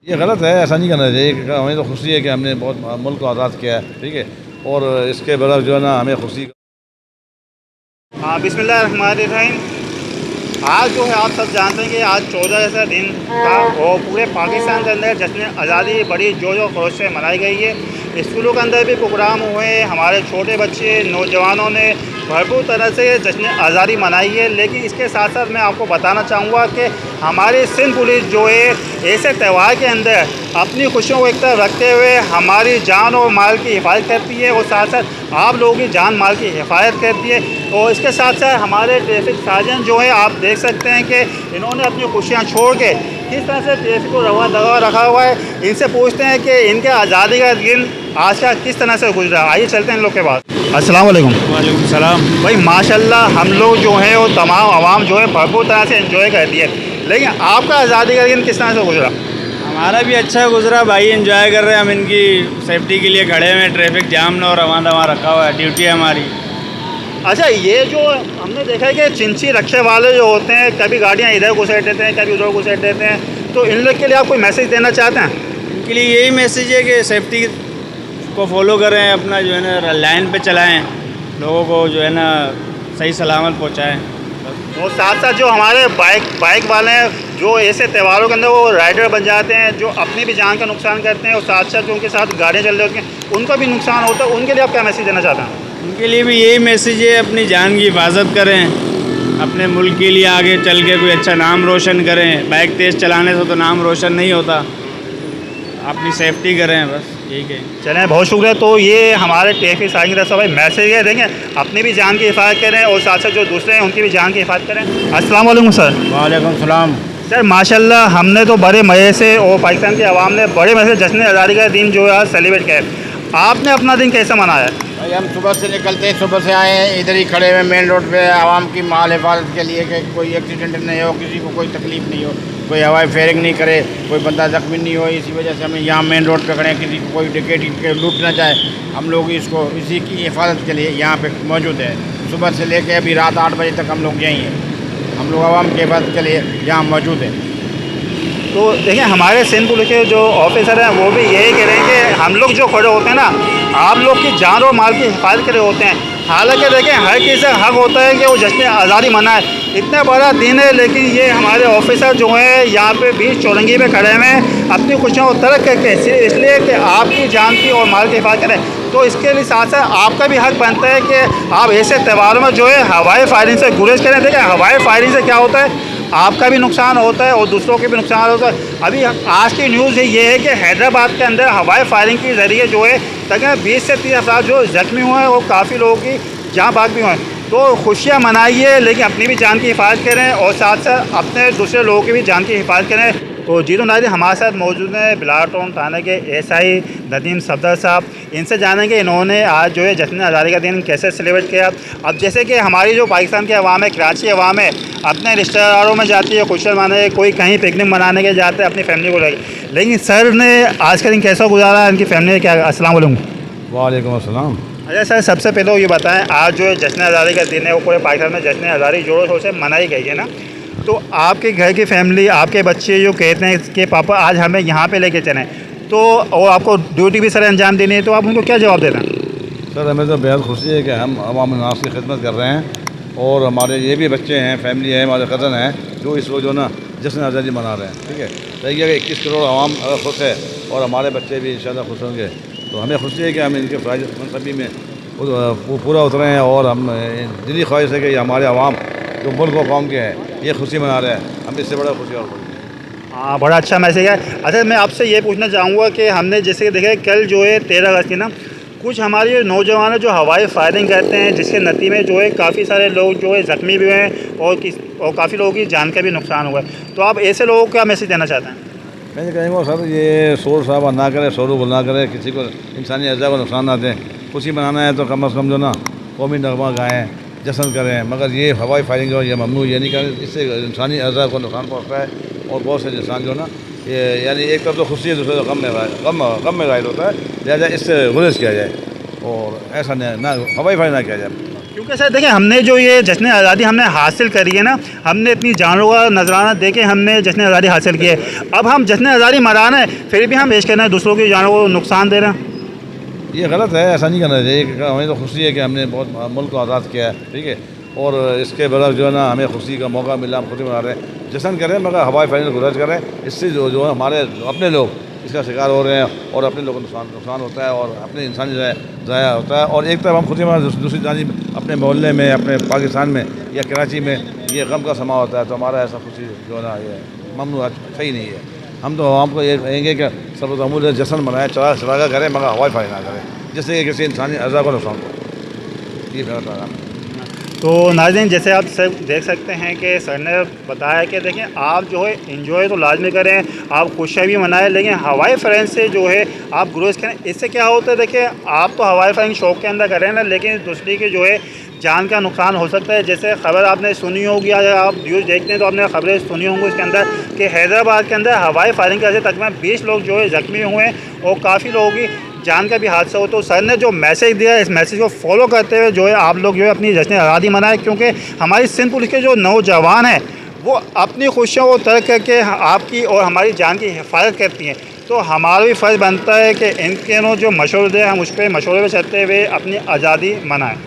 ये गलत है, ऐसा नहीं करना चाहिए। हमें तो खुशी है कि हमने बहुत मुल्क को आज़ाद किया है, ठीक है, और इसके बरस जो है ना हमें खुशी। हाँ, बिस्मिल्लाहिर्रहमानिर्रहीम। आज जो है आप सब जानते हैं कि आज 14 ऐसा दिन था और पूरे पाकिस्तान के अंदर जश्न आज़ादी बड़ी जोश और खरोश से मनाई गई है। स्कूलों के अंदर भी प्रोग्राम हुए, हमारे छोटे बच्चे नौजवानों ने भरपूर तरह से जश्न आज़ादी मनाई है। लेकिन इसके साथ साथ मैं आपको बताना चाहूँगा कि हमारी सिंध पुलिस जो है ऐसे त्यौहार के अंदर अपनी खुशियों को एक तरफ रखते हुए हमारी जान और माल की हिफाजत करती है और साथ साथ आप लोगों की जान माल की हिफाजत करती है। और इसके साथ साथ हमारे ट्रैफिक सार्जन जो है आप देख सकते हैं कि इन्होंने अपनी खुशियाँ छोड़ के किस तरह से ट्रैफिक को रवा दवा रखा हुआ है। इनसे पूछते हैं कि इनके आज़ादी का दिन आज का किस तरह से गुजरा। आइए चलते हैं इन लोग के पास। अस्सलाम वालेकुम। वालेकुम सलाम। भाई माशाल्लाह हम लोग जो है वो तमाम आवाम जो है भरपूर तरह से एंजॉय करती है, लेकिन आपका आज़ादी का दिन किस तरह से गुजरा? हमारा भी अच्छा गुजरा भाई, एंजॉय कर रहे हैं हम। इनकी सेफ्टी के लिए खड़े हुए हैं, ट्रैफिक जाम ने और रवां दवा रखा हुआ है, ड्यूटी है हमारी। अच्छा, ये जो हमने देखा है कि चिंची रक्षे वाले जो होते हैं कभी गाड़ियाँ इधर घुसेट देते हैं कभी उधर घुसेट देते हैं, तो इन लोग के लिए आप कोई मैसेज देना चाहते हैं? इनके लिए यही मैसेज है कि सेफ्टी को फॉलो करें, अपना जो है ना लाइन पे चलाएं, लोगों को जो है ना सही सलामत पहुंचाएं। और साथ साथ जो हमारे बाइक वाले हैं जो ऐसे त्योहारों के अंदर वो राइडर बन जाते हैं जो अपनी भी जान का नुकसान करते हैं और साथ साथ जो उनके साथ गाड़ियाँ चल रही होती हैं उनका भी नुकसान होता है, उनके लिए आप क्या मैसेज देना चाहते हैं? उनके लिए भी यही मैसेज है, अपनी जान की हिफाजत करें, अपने मुल्क के लिए आगे चल के कोई अच्छा नाम रोशन करें। बाइक तेज़ चलाने से तो नाम रोशन नहीं होता, अपनी सेफ्टी करें, बस यही कहें। चलें, बहुत शुक्रिया। तो ये हमारे ट्रैफिक साइंस रहा भाई मैसेज है, देंगे अपनी भी जान की हिफाजत करें और साथ साथ जो दूसरे हैं उनकी भी जान की हिफाजत करें। अस्सलाम वालेकुम सर। वालेकुम सलाम। सर माशाल्लाह हमने तो बड़े मज़े से और पाकिस्तान की आवाम ने बड़े मज़े से जश्न आज़ादी का दिन जो है आज सेलिब्रेट किया है। आपने अपना दिन कैसे मनाया? भाई हम सुबह से निकलते हैं, सुबह से आए हैं, इधर ही खड़े हुए मेन रोड पे आवाम की माल हिफाजत के लिए कि कोई एक्सीडेंट नहीं हो, किसी को कोई तकलीफ़ नहीं हो, कोई हवाई फेयरिंग नहीं करे, कोई बंदा जख्मी नहीं हो। इसी वजह से हमें यहाँ मेन रोड पे खड़े हैं, किसी को कोई डकैती के लूट ना जाए। हम लोग इसको इसी की हिफाजत के लिए यहाँ पे मौजूद है। सुबह से लेके अभी रात 8 बजे तक हम लोग यहीं हैं। हम लोग आवाम की हिफाजत के लिए यहाँ मौजूद हैं। तो देखिए हमारे सिंध पुलिस के जो ऑफिसर हैं वो भी यही कह रहे हैं कि हम लोग जो खड़े होते हैं ना आप लोग की जान और माल की हिफाजत करे होते हैं। हालांकि देखें हर किसी का हक होता है कि वो जश्न आज़ादी मनाए, इतना बड़ा दिन है, लेकिन ये हमारे ऑफिसर जो हैं यहाँ पे बीच चौरंगी पे खड़े हुए हैं अपनी खुशियों को तर्क करके इसलिए कि आपकी जान की और माल की हिफाजत करें। तो इसके लिए साथ साथ आपका भी हक बनता है कि आप ऐसे त्यौहारों में जो है हवाई फायरिंग से गुरेज करें। देखें हवाई फायरिंग से क्या होता है, आपका भी नुकसान होता है और दूसरों के भी नुकसान होता है। अभी आज की न्यूज़ ये है कि हैदराबाद के अंदर हवाई फायरिंग के ज़रिए जो है तकरीबन 20 से 30 अफराद जो ज़ख्मी हुए हैं और काफ़ी लोगों की जान बाग भी हुए हैं। तो खुशियाँ मनाइए लेकिन अपनी भी जान की हिफाजत करें और साथ साथ अपने दूसरे लोगों की भी जान की हिफाजत करें। तो जी तो नाज़रीन हमारे साथ मौजूद हैं बिलावल टाउन थाने के एसआई नदीम सफदर साहब। इनसे जानेंगे इन्होंने आज जो है जश्न आज़ादी का दिन कैसे सेलिब्रेट किया। अब जैसे कि हमारी जो पाकिस्तान की अवाम है, कराची अवाम है, अपने रिश्तेदारों में जाती है खुशियाँ मनाने, कोई कहीं पिकनिक मनाने के जाते हैं अपनी फैमिली को लेकर, लेकिन सर ने आज का दिन कैसा गुजारा, इनकी फैमिली ने क्या? अस्सलाम वालेकुम। वालेकुम अस्सलाम। अच्छा सर, सबसे पहले तो ये बताएं आज जो है जश्न आज़ादी का दिन है वो पूरे पाकिस्तान में जश्न आज़ादी जोरों शोर से मनाई गई है ना, तो आपके घर की फैमिली, आपके बच्चे जो कहते हैं कि पापा आज हमें यहाँ पे लेके चलें, तो और आपको ड्यूटी भी सर अंजाम देनी है, तो आप उनको क्या जवाब देना? सर हमें तो बेहद खुशी है कि हम अवाम नास की खिदमत कर रहे हैं और हमारे ये भी बच्चे हैं, फैमिली है, हमारे कज़न हैं जो इस वक्त जो ना जश्न आज़ादी मना रहे हैं। ठीक है, देखिए अगर 21 करोड़ आवाम अगर खुश है और हमारे बच्चे भी इंशाल्लाह खुश होंगे तो हमें खुशी है कि हम इनके फ़राइज़ मनसबी में पूरा उतरे हैं और हम दिली ख्वाहिश है कि ये हमारे अवाम जो मुल्क और कौम के हैं ये खुशी मना रहे हैं, हम इससे बड़ा खुशी और हाँ, बड़ा अच्छा मैसेज है। अच्छा मैं आपसे ये पूछना चाहूँगा कि हमने जैसे कि देखा कल जो है 13 अगस्त की ना कुछ हमारे नौजवान जो हवाई फायरिंग करते हैं जिसके नतीजे में जो है काफ़ी सारे लोग जो है ज़ख्मी भी हुए हैं और काफ़ी लोगों की जान का भी नुकसान हुआ है, तो आप ऐसे लोगों को क्या मैसेज देना चाहते हैं? मैं कहेंगे सर ये शोर शराबा ना करें, शोर ना करें, किसी को इंसानी अज़ा को नुकसान ना दें। खुशी मनाना है तो कम अज़ कम जो ना कौमी नगमा गाएँ, जश्न करें, मगर ये हवाई फायरिंग जो ये ममनू ये नहीं करें, इससे इंसानी अज़ा को नुकसान पहुँचता है और बहुत से इंसान जो ना ये यानी एक तरफ तो खुशी है दूसरे गम में गायब होता है, लिहाजा इससे गुरेज किया जाए और ऐसा ना हवाई फायरिंग ना किया जाए। क्योंकि सर देखिए हमने जो ये जश्न आज़ादी हमने हासिल करी है ना, हमने इतनी जानों का नजराना दे के हमने जश्न आज़ादी हासिल की है। अब हम जश्न आज़ादी मना रहे हैं, फिर भी हम पेश करना है दूसरों की जानों को नुकसान दे रहे हैं। ये गलत है, ऐसा नहीं करना चाहिए। हमें तो खुशी है कि हमने बहुत मुल्क को आज़ाद किया है, ठीक है। और इसके बरस जो है ना हमें खुशी का मौका मिला, हम खुशी मना रहे हैं, जश्न करें, मगर हवाई फाइनल गुजर करें। इससे जो है हमारे अपने लोग इसका शिकार हो रहे हैं और अपने लोगों को नुकसान होता है और अपने इंसानी ज़ाया होता है। और एक तरफ हम खुशी मना, दूसरी जानिब अपने मोहल्ले में, अपने पाकिस्तान में या कराची में ये गम का समा होता है, तो हमारा ऐसा खुशी जो है ना ये ममनू सही नहीं है। हम तो आवाम को ये कहेंगे कि सबूत जश्न मनाएं, चढ़ागा करें, मगर हवाई फाइल ना करें, जिससे कि किसी इंसानी अज़ा को नुकसान हो। ये मेरा। तो नाज़रीन, जैसे आप सब देख सकते हैं कि सर ने बताया कि देखें आप जो है इंजॉय तो लाजमी करें, आप खुशियाँ भी मनाएं, लेकिन हवाई फायरिंग से जो है आप गुरेज करें। इससे क्या होता है, देखिए आप तो हवाई फायरिंग शौक़ के अंदर करें ना, लेकिन दूसरी की जो है जान का नुकसान हो सकता है। जैसे खबर आपने सुनी होगी या आप न्यूज़ देखते हैं तो आपने खबरें सुनी होंगी इसके अंदर कि हैदराबाद के अंदर हवाई फायरिंग की वजह से तकरीबन 20 लोग जो है ज़ख्मी हुए हैं और काफ़ी लोगों की जान का भी हादसा हो। तो सर ने जो मैसेज दिया, इस मैसेज को फॉलो करते हुए जो है आप लोग जो है अपनी जश्न आज़ादी मनाएं, क्योंकि हमारी सिंध पुलिस के जो नौजवान हैं वो अपनी खुशियों को तर्क करके आपकी और हमारी जान की हिफाजत करती हैं। तो हमारा भी फ़र्ज़ बनता है कि इनके जो मशवरे हैं हम उस पर मशवरे पर चलते हुए अपनी आज़ादी मनाएँ।